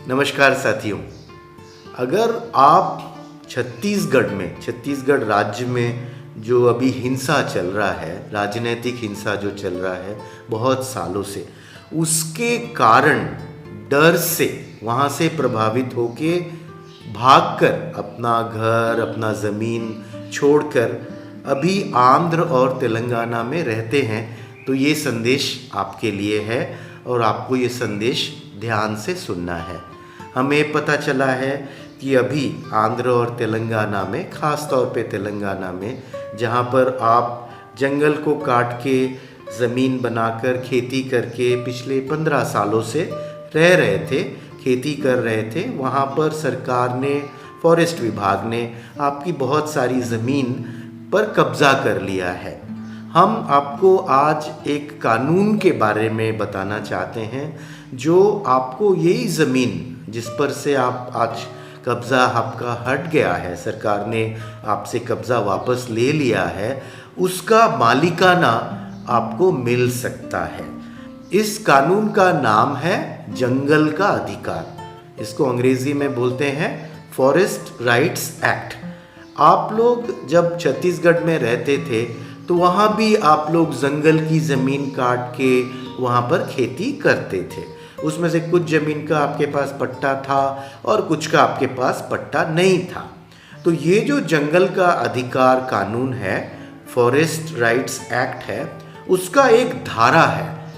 नमस्कार साथियों। अगर आप छत्तीसगढ़ राज्य में जो अभी हिंसा चल रहा है, राजनीतिक हिंसा जो चल रहा है बहुत सालों से, उसके कारण डर से वहाँ से प्रभावित होके भागकर अपना घर, अपना ज़मीन छोड़कर अभी आंध्र और तेलंगाना में रहते हैं, तो ये संदेश आपके लिए है और आपको ये संदेश ध्यान से सुनना है। हमें पता चला है कि अभी आंध्र और तेलंगाना में, ख़ास तौर पे तेलंगाना में, जहाँ पर आप जंगल को काट के ज़मीन बनाकर खेती करके पिछले 15 सालों से रह रहे थे, खेती कर रहे थे, वहाँ पर सरकार ने, फॉरेस्ट विभाग ने आपकी बहुत सारी ज़मीन पर कब्ज़ा कर लिया है। हम आपको आज एक कानून के बारे में बताना चाहते हैं जो आपको यही ज़मीन जिस पर से आप आज कब्ज़ा आपका हट गया है, सरकार ने आपसे कब्ज़ा वापस ले लिया है, उसका मालिकाना आपको मिल सकता है। इस कानून का नाम है जंगल का अधिकार। इसको अंग्रेज़ी में बोलते हैं फॉरेस्ट राइट्स एक्ट। आप लोग जब छत्तीसगढ़ में रहते थे तो वहाँ भी आप लोग जंगल की ज़मीन काट के वहाँ पर खेती करते थे। उसमें से कुछ ज़मीन का आपके पास पट्टा था और कुछ का आपके पास पट्टा नहीं था। तो ये जो जंगल का अधिकार कानून है, फॉरेस्ट राइट्स एक्ट है, उसका एक धारा है,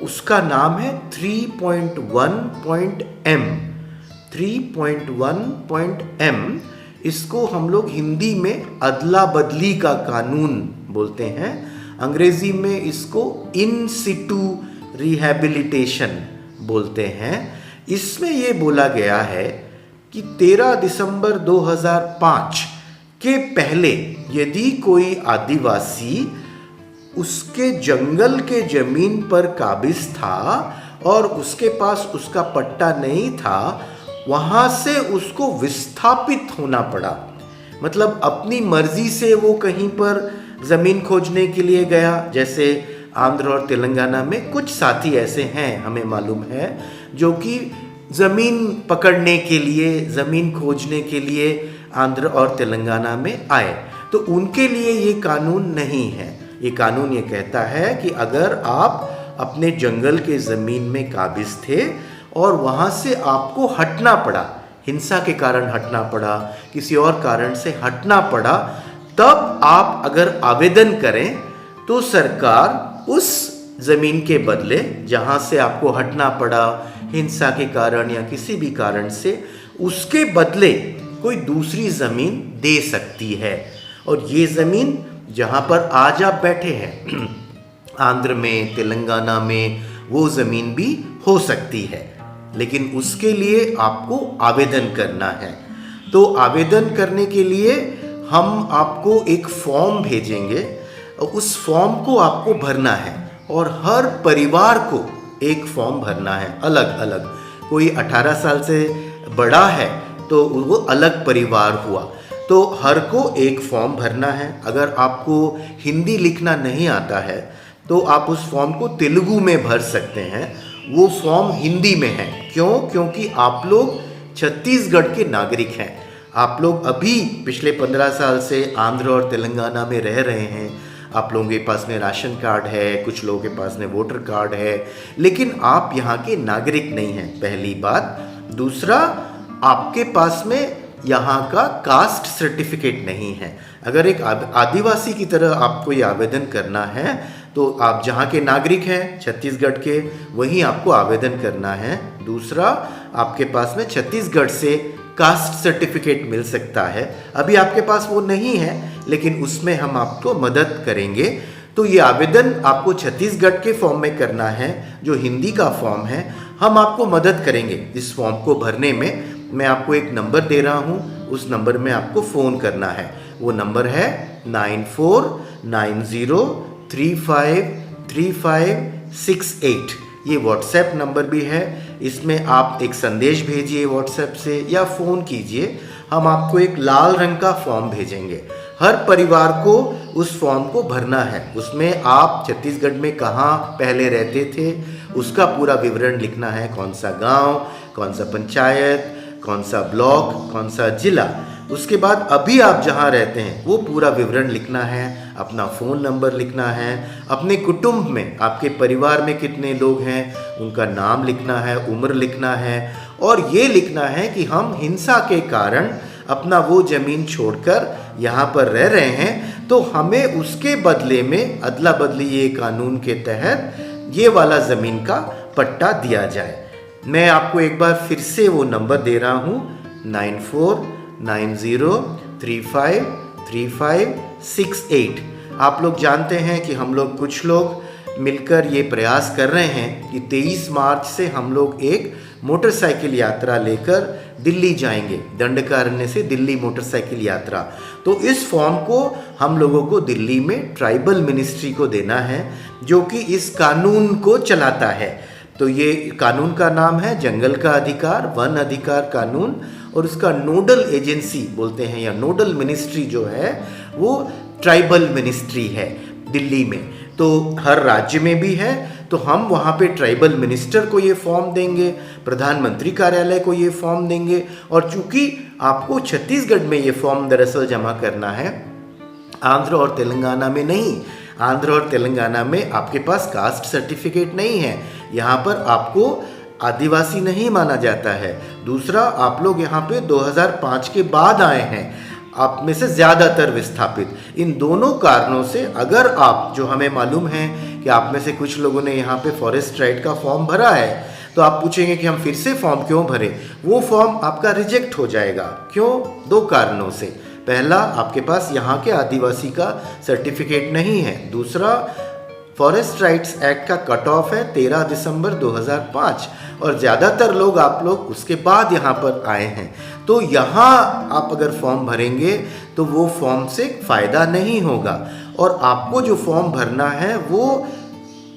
उसका नाम है 3.1.m। इसको हम लोग हिंदी में अदला बदली का कानून बोलते हैं, अंग्रेजी में इसको इन सिटू रिहैबिलिटेशन बोलते हैं। इसमें ये बोला गया है कि 13 दिसंबर 2005 के पहले यदि कोई आदिवासी उसके जंगल के ज़मीन पर काबिज था और उसके पास उसका पट्टा नहीं था, वहाँ से उसको विस्थापित होना पड़ा। मतलब अपनी मर्जी से वो कहीं पर ज़मीन खोजने के लिए गया। जैसे आंध्र और तेलंगाना में कुछ साथी ऐसे हैं, हमें मालूम है, जो कि ज़मीन पकड़ने के लिए, ज़मीन खोजने के लिए आंध्र और तेलंगाना में आए। तो उनके लिए ये कानून नहीं है। ये कानून ये कहता है कि अगर आप अपने जंगल के ज़मीन में काबिज थे और वहाँ से आपको हटना पड़ा, हिंसा के कारण हटना पड़ा, किसी और कारण से हटना पड़ा, तब आप अगर आवेदन करें तो सरकार उस ज़मीन के बदले, जहाँ से आपको हटना पड़ा हिंसा के कारण या किसी भी कारण से, उसके बदले कोई दूसरी ज़मीन दे सकती है। और ये ज़मीन जहाँ पर आज आप बैठे हैं आंध्र में, तेलंगाना में, वो ज़मीन भी हो सकती है, लेकिन उसके लिए आपको आवेदन करना है। तो आवेदन करने के लिए हम आपको एक फॉर्म भेजेंगे, उस फॉर्म को आपको भरना है और हर परिवार को एक फॉर्म भरना है अलग अलग। कोई 18 साल से बड़ा है तो वो अलग परिवार हुआ, तो हर को एक फॉर्म भरना है। अगर आपको हिंदी लिखना नहीं आता है तो आप उस फॉर्म को तेलुगु में भर सकते हैं, वो फॉर्म हिंदी में है। क्यों? क्योंकि आप लोग छत्तीसगढ़ के नागरिक हैं। आप लोग अभी पिछले 15 साल से आंध्र और तेलंगाना में रह रहे हैं। आप लोगों के पास में राशन कार्ड है, कुछ लोगों के पास में वोटर कार्ड है, लेकिन आप यहाँ के नागरिक नहीं हैं, पहली बात। दूसरा, आपके पास में यहाँ का कास्ट सर्टिफिकेट नहीं है। अगर एक आदिवासी की तरह आपको ये आवेदन करना है तो आप जहाँ के नागरिक हैं छत्तीसगढ़ के, वहीं आपको आवेदन करना है। दूसरा, आपके पास में छत्तीसगढ़ से कास्ट सर्टिफिकेट मिल सकता है। अभी आपके पास वो नहीं है, लेकिन उसमें हम आपको मदद करेंगे। तो ये आवेदन आपको छत्तीसगढ़ के फॉर्म में करना है, जो हिंदी का फॉर्म है। हम आपको मदद करेंगे इस फॉर्म को भरने में। मैं आपको एक नंबर दे रहा हूँ, उस नंबर में आपको फ़ोन करना है। वो नंबर है 9490353568। ये व्हाट्सएप नंबर भी है। इसमें आप एक संदेश भेजिए व्हाट्सएप से या फ़ोन कीजिए। हम आपको एक लाल रंग का फॉर्म भेजेंगे। हर परिवार को उस फॉर्म को भरना है। उसमें आप छत्तीसगढ़ में कहाँ पहले रहते थे उसका पूरा विवरण लिखना है, कौन सा गांव, कौन सा पंचायत, कौन सा ब्लॉक, कौन सा जिला। उसके बाद अभी आप जहाँ रहते हैं वो पूरा विवरण लिखना है, अपना फ़ोन नंबर लिखना है, अपने कुटुंब में आपके परिवार में कितने लोग हैं उनका नाम लिखना है, उम्र लिखना है, और ये लिखना है कि हम हिंसा के कारण अपना वो ज़मीन छोड़कर यहाँ पर रह रहे हैं, तो हमें उसके बदले में अदला बदली ये कानून के तहत ये वाला ज़मीन का पट्टा दिया जाए। मैं आपको एक बार फिर से वो नंबर दे रहा हूँ, 9490353568। आप लोग जानते हैं कि हम लोग कुछ लोग मिलकर ये प्रयास कर रहे हैं कि 23 मार्च से हम लोग एक मोटरसाइकिल यात्रा लेकर दिल्ली जाएंगे, दंडकारण्य से दिल्ली मोटरसाइकिल यात्रा। तो इस फॉर्म को हम लोगों को दिल्ली में ट्राइबल मिनिस्ट्री को देना है जो कि इस कानून को चलाता है। तो ये कानून का नाम है जंगल का अधिकार वन अधिकार कानून, और उसका नोडल एजेंसी बोलते हैं या नोडल मिनिस्ट्री जो है वो ट्राइबल मिनिस्ट्री है दिल्ली में। तो हर राज्य में भी है, तो हम वहाँ पे ट्राइबल मिनिस्टर को ये फॉर्म देंगे, प्रधानमंत्री कार्यालय को ये फॉर्म देंगे। और चूंकि आपको छत्तीसगढ़ में ये फॉर्म दरअसल जमा करना है, आंध्र और तेलंगाना में नहीं। आंध्र और तेलंगाना में आपके पास कास्ट सर्टिफिकेट नहीं है, यहाँ पर आपको आदिवासी नहीं माना जाता है। दूसरा, आप लोग यहाँ पे 2005 के बाद आए हैं, आप में से ज़्यादातर विस्थापित। इन दोनों कारणों से अगर आप, जो हमें मालूम है कि आप में से कुछ लोगों ने यहाँ पे फॉरेस्ट राइट का फॉर्म भरा है, तो आप पूछेंगे कि हम फिर से फॉर्म क्यों भरें। वो फॉर्म आपका रिजेक्ट हो जाएगा। क्यों? 2 कारणों से। पहला, आपके पास यहाँ के आदिवासी का सर्टिफिकेट नहीं है। दूसरा, फॉरेस्ट राइट्स एक्ट का कट ऑफ है 13 दिसंबर 2005, और ज़्यादातर लोग आप लोग उसके बाद यहाँ पर आए हैं। तो यहाँ आप अगर फॉर्म भरेंगे तो वो फॉर्म से फ़ायदा नहीं होगा, और आपको जो फॉर्म भरना है वो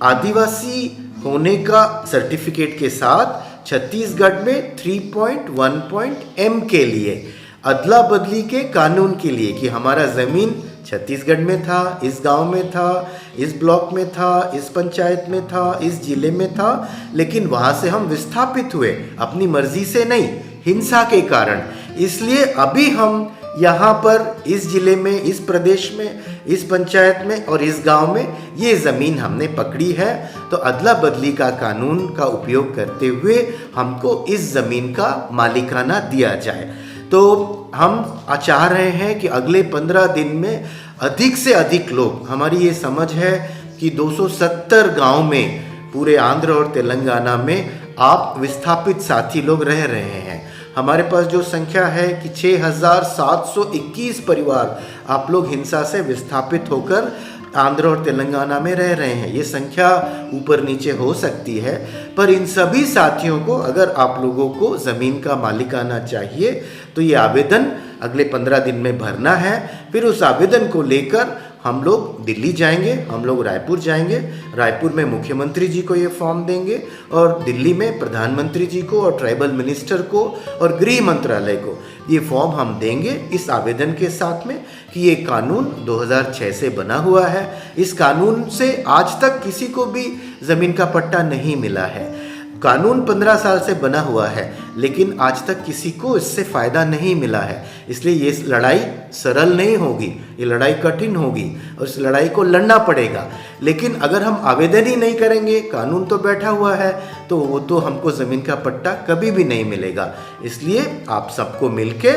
आदिवासी होने का सर्टिफिकेट के साथ छत्तीसगढ़ में 3.1 के लिए, अदला बदली के कानून के लिए, कि हमारा ज़मीन छत्तीसगढ़ में था, इस गांव में था, इस ब्लॉक में था, इस पंचायत में था, इस जिले में था, लेकिन वहाँ से हम विस्थापित हुए अपनी मर्जी से नहीं, हिंसा के कारण। इसलिए अभी हम यहाँ पर इस जिले में, इस प्रदेश में, इस पंचायत में और इस गांव में ये ज़मीन हमने पकड़ी है, तो अदला बदली का कानून का उपयोग करते हुए हमको इस ज़मीन का मालिकाना दिया जाए। तो हम चाह रहे हैं कि अगले 15 दिन में अधिक से अधिक लोग, हमारी ये समझ है कि 270 गांव में पूरे आंध्र और तेलंगाना में आप विस्थापित साथी लोग रह रहे हैं। हमारे पास जो संख्या है कि 6721 परिवार आप लोग हिंसा से विस्थापित होकर आंध्र और तेलंगाना में रह रहे हैं। ये संख्या ऊपर नीचे हो सकती है, पर इन सभी साथियों को, अगर आप लोगों को ज़मीन का मालिकाना चाहिए तो ये आवेदन अगले 15 दिन में भरना है। फिर उस आवेदन को लेकर हम लोग दिल्ली जाएंगे, हम लोग रायपुर जाएंगे, रायपुर में मुख्यमंत्री जी को ये फॉर्म देंगे, और दिल्ली में प्रधानमंत्री जी को और ट्राइबल मिनिस्टर को और गृह मंत्रालय को ये फॉर्म हम देंगे इस आवेदन के साथ में कि ये कानून 2006 से बना हुआ है। इस कानून से आज तक किसी को भी ज़मीन का पट्टा नहीं मिला है। कानून 15 साल से बना हुआ है, लेकिन आज तक किसी को इससे फ़ायदा नहीं मिला है। इसलिए ये लड़ाई सरल नहीं होगी, ये लड़ाई कठिन होगी और इस लड़ाई को लड़ना पड़ेगा। लेकिन अगर हम आवेदन ही नहीं करेंगे, कानून तो बैठा हुआ है, तो वो तो हमको ज़मीन का पट्टा कभी भी नहीं मिलेगा। इसलिए आप सबको मिलके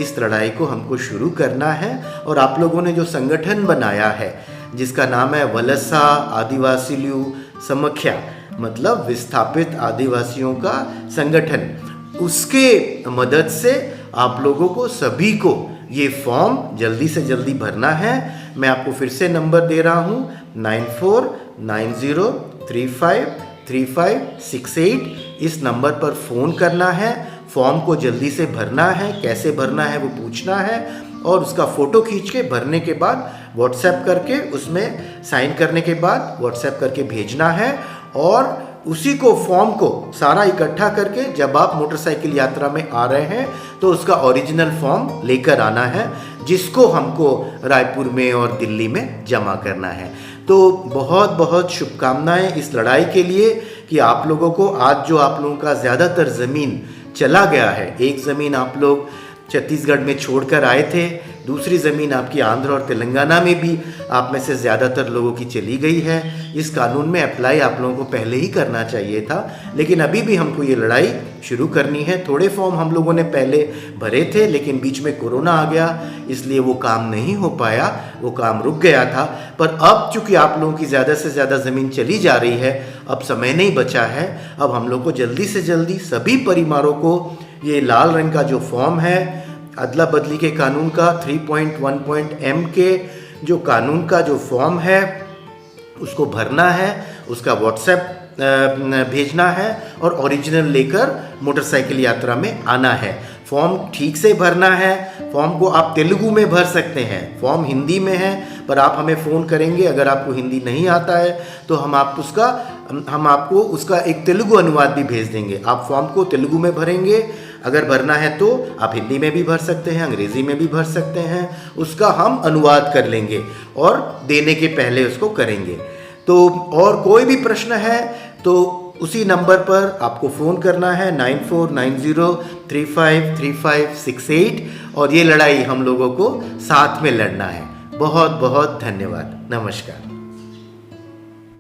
इस लड़ाई को हमको शुरू करना है। और आप लोगों ने जो संगठन बनाया है जिसका नाम है वलसा आदिवासीलू समख्या, मतलब विस्थापित आदिवासियों का संगठन, उसके मदद से आप लोगों को सभी को ये फॉर्म जल्दी से जल्दी भरना है। मैं आपको फिर से नंबर दे रहा हूँ, 9490353568। इस नंबर पर फ़ोन करना है, फॉर्म को जल्दी से भरना है, कैसे भरना है वो पूछना है, और उसका फ़ोटो खींच के भरने के बाद व्हाट्सएप करके, उसमें साइन करने के बाद व्हाट्सएप करके भेजना है। और उसी को, फॉर्म को सारा इकट्ठा करके जब आप मोटरसाइकिल यात्रा में आ रहे हैं तो उसका ओरिजिनल फॉर्म लेकर आना है। जिसको हमको रायपुर में और दिल्ली में जमा करना है। तो बहुत बहुत शुभकामनाएं इस लड़ाई के लिए कि आप लोगों को आज जो आप लोगों का ज़्यादातर ज़मीन चला गया है, एक ज़मीन आप लोग छत्तीसगढ़ में छोड़कर आए थे, दूसरी ज़मीन आपकी आंध्र और तेलंगाना में भी आप में से ज़्यादातर लोगों की चली गई है। इस कानून में अप्लाई आप लोगों को पहले ही करना चाहिए था, लेकिन अभी भी हमको ये लड़ाई शुरू करनी है। थोड़े फॉर्म हम लोगों ने पहले भरे थे, लेकिन बीच में कोरोना आ गया, इसलिए वो काम नहीं हो पाया, वो काम रुक गया था। पर अब चूँकि आप लोगों की ज़्यादा से ज़्यादा ज़मीन चली जा रही है, अब समय नहीं बचा है। अब हम लोग को जल्दी से जल्दी सभी परिवारों को ये लाल रंग का जो फॉर्म है अदला बदली के कानून का 3.1.m के जो कानून का जो फॉर्म है उसको भरना है, उसका व्हाट्सएप भेजना है और ओरिजिनल लेकर मोटरसाइकिल यात्रा में आना है। फॉर्म ठीक से भरना है। फॉर्म को आप तेलुगु में भर सकते हैं, फॉर्म हिंदी में है, पर आप हमें फ़ोन करेंगे अगर आपको हिंदी नहीं आता है तो हम आपको उसका एक तेलुगु अनुवाद भी भेज देंगे। आप फॉर्म को तेलुगु में भरेंगे, अगर भरना है तो आप हिंदी में भी भर सकते हैं, अंग्रेज़ी में भी भर सकते हैं, उसका हम अनुवाद कर लेंगे और देने के पहले उसको करेंगे। तो और कोई भी प्रश्न है तो उसी नंबर पर आपको फ़ोन करना है 9490353568 और ये लड़ाई हम लोगों को साथ में लड़ना है। बहुत बहुत धन्यवाद। नमस्कार।